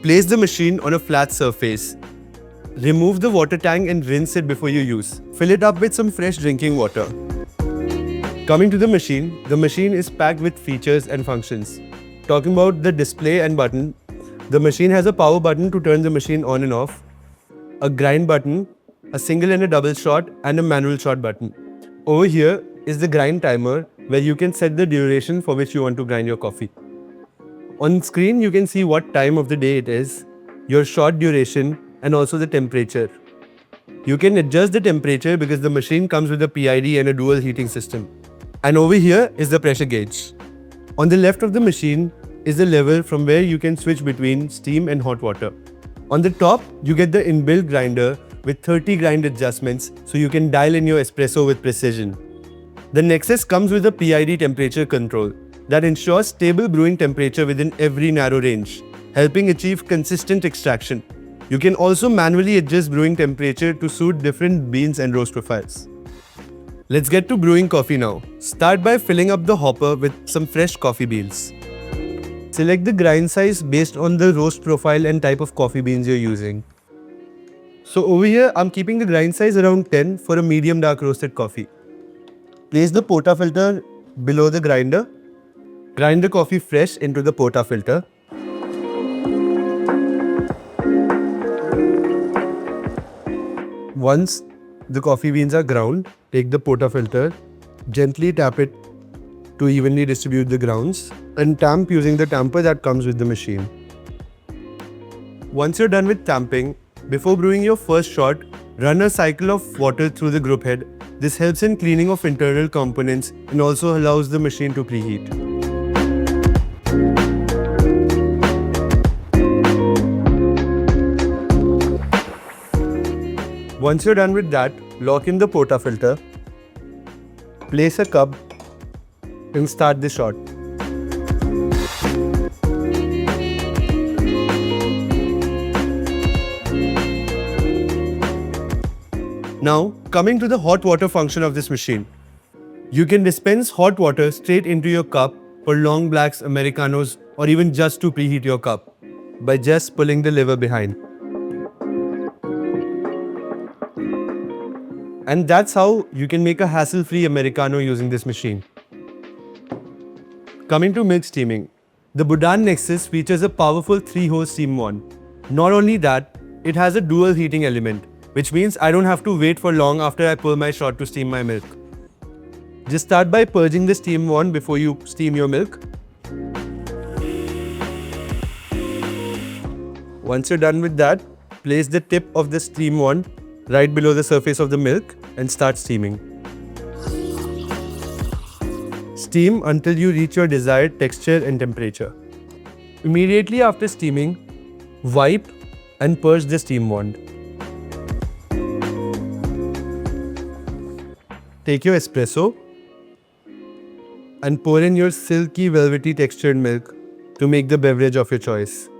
Place the machine on a flat surface. Remove the water tank and rinse it before you use. Fill it up with some fresh drinking water. Coming to the machine is packed with features and functions. Talking about the display and button, the machine has a power button to turn the machine on and off, a grind button, a single and a double shot, and a manual shot button. Over here is the grind timer where you can set the duration for which you want to grind your coffee. On screen, you can see what time of the day it is, your shot duration, and also the temperature. You can adjust the temperature because the machine comes with a PID and a dual heating system. And over here is the pressure gauge. On the left of the machine is the lever from where you can switch between steam and hot water. On the top, you get the inbuilt grinder with 30 grind adjustments so you can dial in your espresso with precision. The Nexus comes with a PID temperature control that ensures stable brewing temperature within every narrow range, helping achieve consistent extraction. You can also manually adjust brewing temperature to suit different beans and roast profiles. Let's get to brewing coffee now. Start by filling up the hopper with some fresh coffee beans. Select the grind size based on the roast profile and type of coffee beans you're using. So over here, I'm keeping the grind size around 10 for a medium dark roasted coffee. Place the portafilter below the grinder. Grind the coffee fresh into the portafilter. Once the coffee beans are ground, take the portafilter, gently tap it to evenly distribute the grounds, and tamp using the tamper that comes with the machine. Once you're done with tamping, before brewing your first shot, run a cycle of water through the group head. This helps in cleaning of internal components and also allows the machine to preheat. Once you're done with that, lock in the portafilter, place a cup, and start the shot. Now, coming to the hot water function of this machine. You can dispense hot water straight into your cup for long blacks, Americanos, or even just to preheat your cup by just pulling the lever behind. And that's how you can make a hassle-free Americano using this machine. Coming to milk steaming, the Budan Nexus features a powerful 3-hose steam wand. Not only that, it has a dual heating element, which means I don't have to wait for long after I pull my shot to steam my milk. Just start by purging the steam wand before you steam your milk. Once you're done with that, place the tip of the steam wand right below the surface of the milk and start steaming. Steam until you reach your desired texture and temperature. Immediately after steaming, wipe and purge the steam wand. Take your espresso and pour in your silky velvety textured milk to make the beverage of your choice.